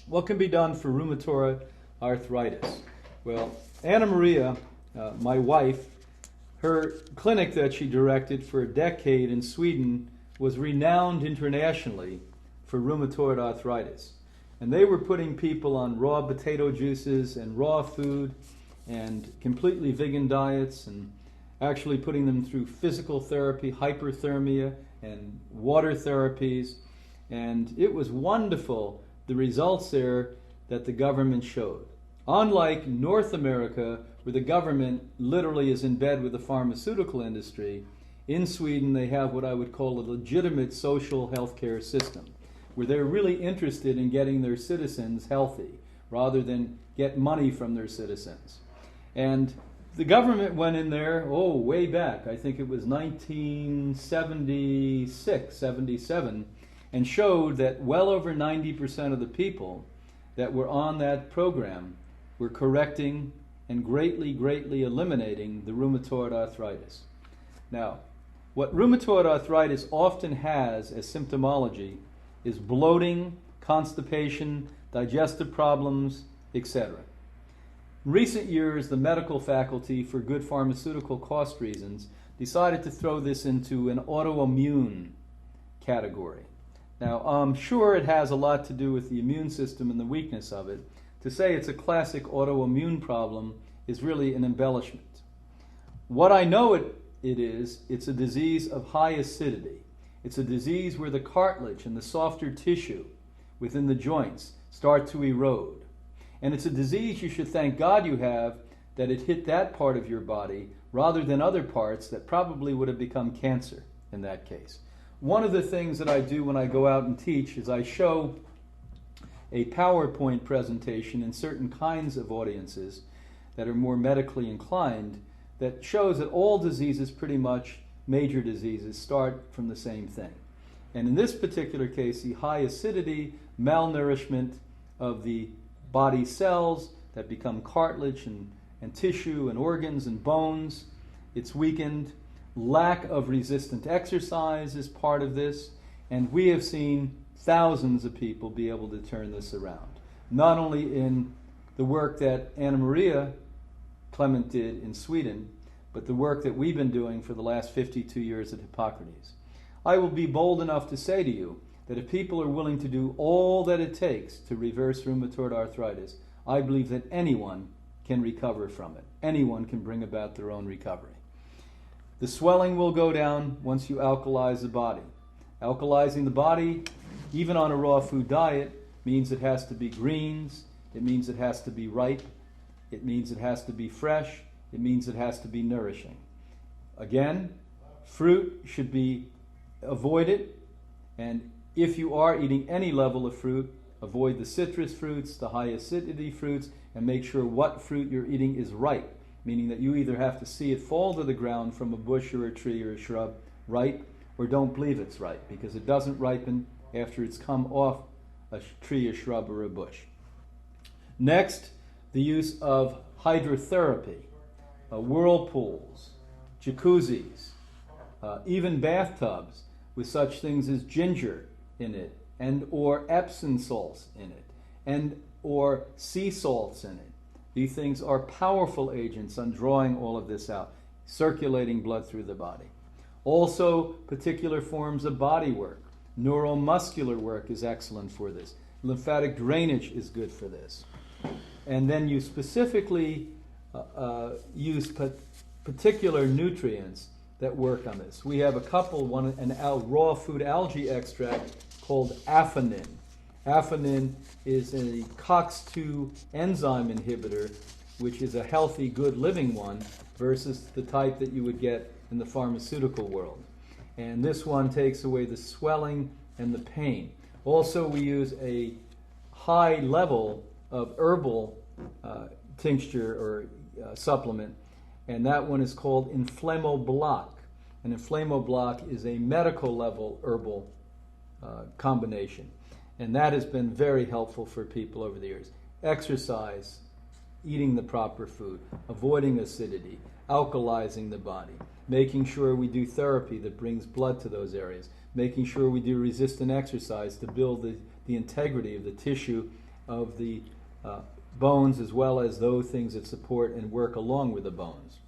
What can be done for rheumatoid arthritis? Well, Anna Maria, my wife, her clinic that she directed for a decade in Sweden was renowned internationally for rheumatoid arthritis. And they were putting people on raw potato juices and raw food and completely vegan diets and actually putting them through physical therapy, hyperthermia, and water therapies. And it was wonderful, the results there that the government showed. Unlike North America, where the government literally is in bed with the pharmaceutical industry, in Sweden they have what I would call a legitimate social health care system, where they're really interested in getting their citizens healthy rather than get money from their citizens. And the government went in there, way back, I think it was 1976, 77, and showed that well over 90% of the people that were on that program were correcting and greatly eliminating the rheumatoid arthritis. Now, what rheumatoid arthritis often has as symptomology is bloating, constipation, digestive problems, etc. In recent years, the medical faculty, for good pharmaceutical cost reasons, decided to throw this into an autoimmune category. Now, I'm sure it has a lot to do with the immune system and the weakness of it. To say it's a classic autoimmune problem is really an embellishment. What I know it's a disease of high acidity. It's a disease where the cartilage and the softer tissue within the joints start to erode. And it's a disease you should thank God you have, that it hit that part of your body rather than other parts that probably would have become cancer in that case. One of the things that I do when I go out and teach is I show a PowerPoint presentation in certain kinds of audiences that are more medically inclined that shows that all diseases, pretty much major diseases, start from the same thing. And in this particular case, the high acidity, malnourishment of the body cells that become cartilage and tissue and organs and bones, it's weakened. Lack of resistant exercise is part of this, and we have seen thousands of people be able to turn this around. Not only in the work that Anna Maria Clement did in Sweden, but the work that we've been doing for the last 52 years at Hippocrates. I will be bold enough to say to you that if people are willing to do all that it takes to reverse rheumatoid arthritis, I believe that anyone can recover from it. Anyone can bring about their own recovery. The swelling will go down once you alkalize the body. Alkalizing the body, even on a raw food diet, means it has to be greens, it means it has to be ripe, it means it has to be fresh, it means it has to be nourishing. Again, fruit should be avoided, and if you are eating any level of fruit, avoid the citrus fruits, the high acidity fruits, and make sure what fruit you're eating is ripe, meaning that you either have to see it fall to the ground from a bush or a tree or a shrub ripe, or don't believe it's ripe, because it doesn't ripen after it's come off a tree, a shrub, or a bush. Next, the use of hydrotherapy, whirlpools, jacuzzis, even bathtubs with such things as ginger in it, and or Epsom salts in it, and or sea salts in it. These things are powerful agents on drawing all of this out, circulating blood through the body. Also, particular forms of body work. Neuromuscular work is excellent for this. Lymphatic drainage is good for this. And then you specifically use particular nutrients that work on this. We have a couple, an raw food algae extract called aphanin. Aphanin is a COX-2 enzyme inhibitor, which is a healthy, good living one, versus the type that you would get in the pharmaceutical world. And this one takes away the swelling and the pain. Also, we use a high level of herbal tincture or supplement, and that one is called Inflamoblock. And Inflamoblock is a medical level herbal combination. And that has been very helpful for people over the years. Exercise, eating the proper food, avoiding acidity, alkalizing the body, making sure we do therapy that brings blood to those areas, making sure we do resistant exercise to build the integrity of the tissue of the bones as well as those things that support and work along with the bones.